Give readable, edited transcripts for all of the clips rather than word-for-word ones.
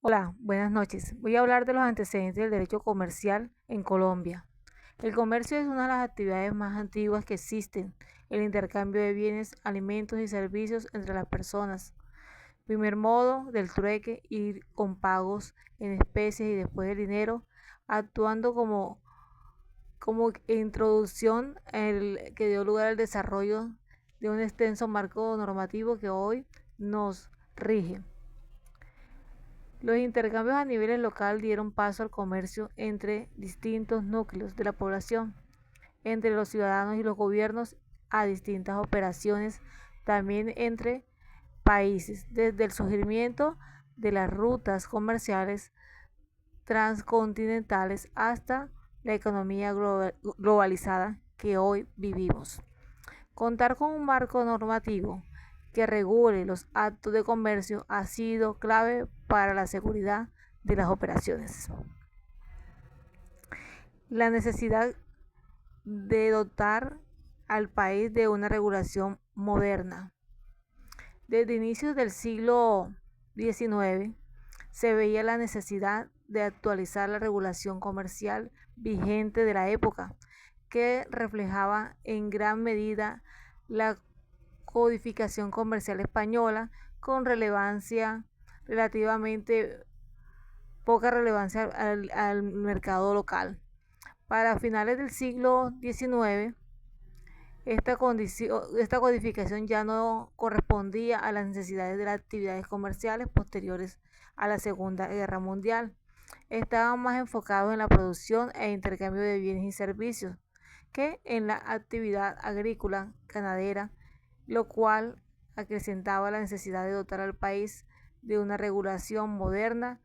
Hola, buenas noches. Voy a hablar de los antecedentes del derecho comercial en Colombia. El comercio es una de las actividades más antiguas que existen, el intercambio de bienes, alimentos y servicios entre las personas. Primer modo del trueque, ir con pagos en especies y después el dinero, actuando como introducción que dio lugar al desarrollo de un extenso marco normativo que hoy nos rige. Los intercambios a nivel local dieron paso al comercio entre distintos núcleos de la población, entre los ciudadanos y los gobiernos, a distintas operaciones, también entre países, desde el surgimiento de las rutas comerciales transcontinentales hasta la economía globalizada que hoy vivimos. Contar con un marco normativo que regule los actos de comercio ha sido clave para la seguridad de las operaciones. La necesidad de dotar al país de una regulación moderna. Desde inicios del siglo XIX se veía la necesidad de actualizar la regulación comercial vigente de la época, que reflejaba en gran medida la codificación comercial española con relevancia relativamente poca relevancia al mercado local. Para finales del siglo XIX, esta codificación ya no correspondía a las necesidades de las actividades comerciales posteriores a la Segunda Guerra Mundial. Estaban más enfocados en la producción e intercambio de bienes y servicios que en la actividad agrícola, ganadera, lo cual acrecentaba la necesidad de dotar al país de una regulación moderna,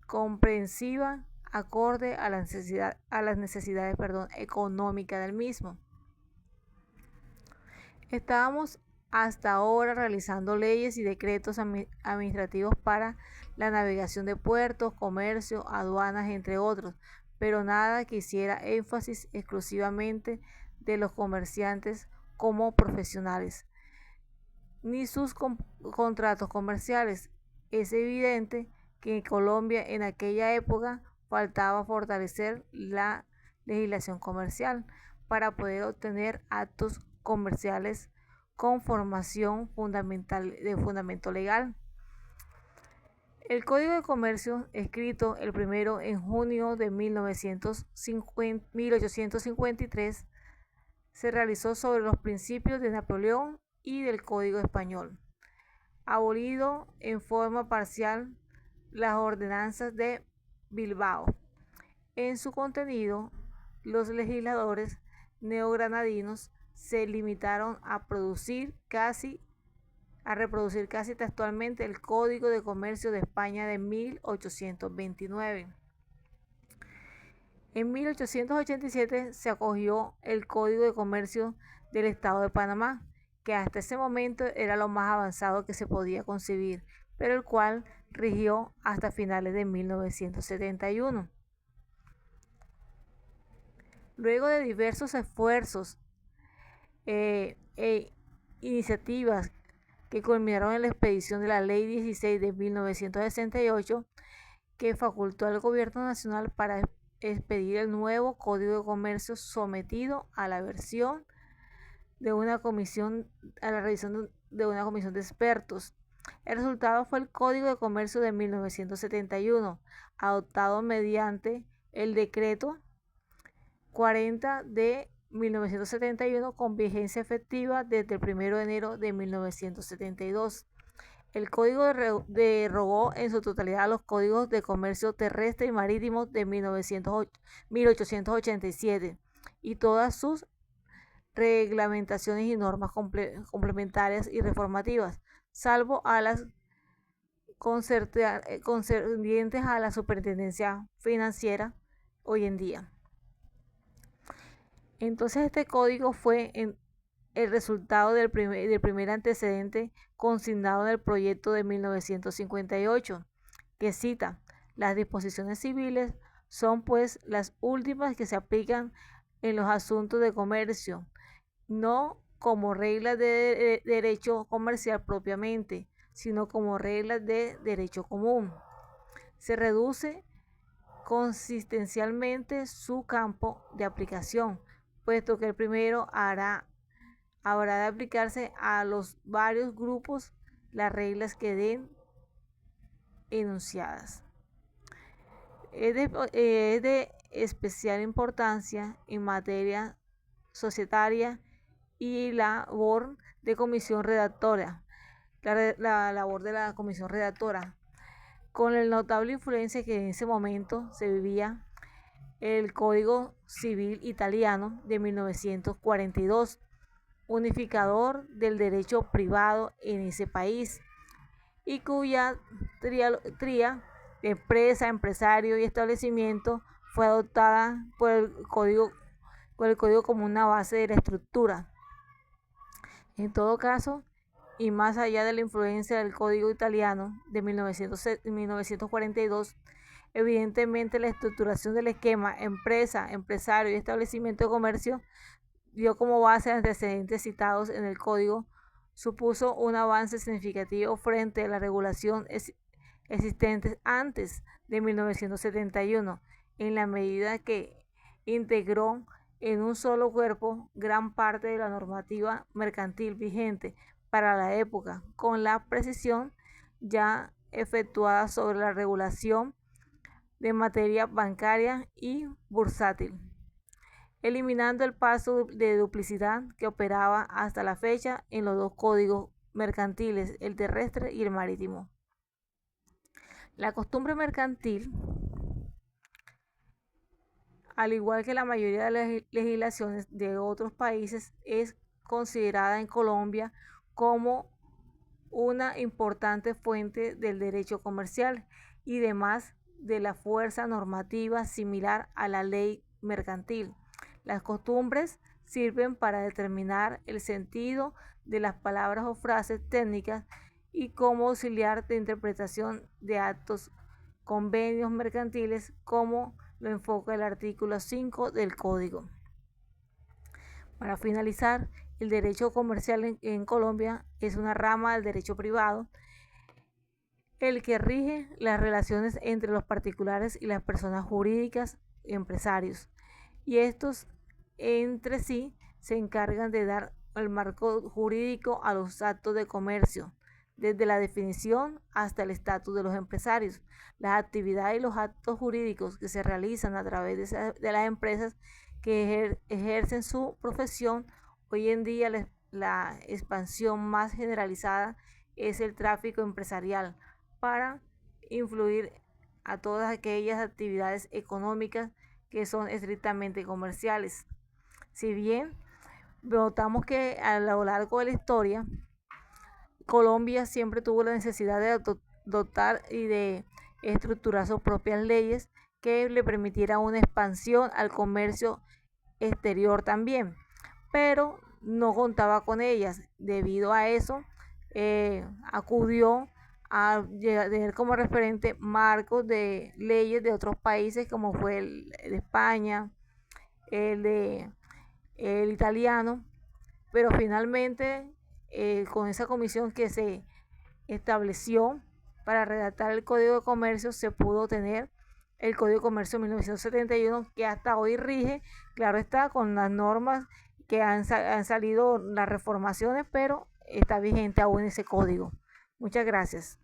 comprensiva, acorde a las necesidades económicas del mismo. Estábamos hasta ahora realizando leyes y decretos administrativos para la navegación de puertos, comercio, aduanas, entre otros, pero nada que hiciera énfasis exclusivamente de los comerciantes como profesionales, ni sus contratos comerciales. Es evidente que en Colombia en aquella época faltaba fortalecer la legislación comercial para poder obtener actos comerciales con formación fundamental de fundamento legal. El Código de Comercio, escrito el primero en junio de 1853, se realizó sobre los principios de Napoleón y del Código Español, abolido en forma parcial las ordenanzas de Bilbao. En su contenido, los legisladores neogranadinos se limitaron a reproducir casi textualmente el Código de Comercio de España de 1829. En 1887 se acogió el Código de Comercio del Estado de Panamá, que hasta ese momento era lo más avanzado que se podía concebir, pero el cual rigió hasta finales de 1971. Luego de diversos esfuerzos e iniciativas que culminaron en la expedición de la Ley 16 de 1968, que facultó al Gobierno Nacional para expedir el nuevo Código de Comercio sometido a la versión de una comisión, a la revisión de una comisión de expertos. El resultado fue el Código de Comercio de 1971, adoptado mediante el decreto 40 de 1971 con vigencia efectiva desde el 1 de enero de 1972. El código derogó en su totalidad los códigos de comercio terrestre y marítimo de 1887 y todas sus reglamentaciones y normas complementarias y reformativas, salvo a las concernientes a la superintendencia financiera hoy en día. Entonces este código fue el resultado del primer antecedente consignado en el proyecto de 1958, que cita: las disposiciones civiles son pues las últimas que se aplican en los asuntos de comercio, no como reglas de derecho comercial propiamente, sino como reglas de derecho común. se reduce consistencialmente su campo de aplicación, puesto que el primero habrá de aplicarse a los varios grupos las reglas que den enunciadas. Es de especial importancia en materia societaria y labor de comisión redactora, la labor de la comisión redactora, con la notable influencia que en ese momento se vivía el Código Civil Italiano de 1942, unificador del derecho privado en ese país, y cuya tría de empresa, empresario y establecimiento fue adoptada por el código como una base de la estructura. En todo caso, y más allá de la influencia del Código Italiano de 1942, evidentemente la estructuración del esquema empresa, empresario y establecimiento de comercio dio como base a antecedentes citados en el Código, supuso un avance significativo frente a la regulación existente antes de 1971, en la medida que integró en un solo cuerpo gran parte de la normativa mercantil vigente para la época, con la precisión ya efectuada sobre la regulación de materia bancaria y bursátil, eliminando el paso de duplicidad que operaba hasta la fecha en los dos códigos mercantiles, el terrestre y el marítimo. La costumbre mercantil, al igual que la mayoría de las legislaciones de otros países, es considerada en Colombia como una importante fuente del derecho comercial y demás de la fuerza normativa similar a la ley mercantil. Las costumbres sirven para determinar el sentido de las palabras o frases técnicas y como auxiliar de interpretación de actos, convenios mercantiles, como lo enfoca el artículo 5 del Código. Para finalizar, el derecho comercial en Colombia es una rama del derecho privado, el que rige las relaciones entre los particulares y las personas jurídicas y empresarios, y estos entre sí se encargan de dar el marco jurídico a los actos de comercio, desde la definición hasta el estatus de los empresarios, las actividades y los actos jurídicos que se realizan a través de las empresas que ejercen su profesión. Hoy en día la expansión más generalizada es el tráfico empresarial para influir a todas aquellas actividades económicas que son estrictamente comerciales. Si bien notamos que a lo largo de la historia Colombia siempre tuvo la necesidad de adoptar y de estructurar sus propias leyes que le permitieran una expansión al comercio exterior también, pero no contaba con ellas. Debido a eso, acudió a tener como referente marcos de leyes de otros países, como fue el de España, el italiano, pero finalmente con esa comisión que se estableció para redactar el Código de Comercio se pudo tener el Código de Comercio 1971, que hasta hoy rige, claro está, con las normas que han salido las reformaciones, pero está vigente aún ese código. Muchas gracias.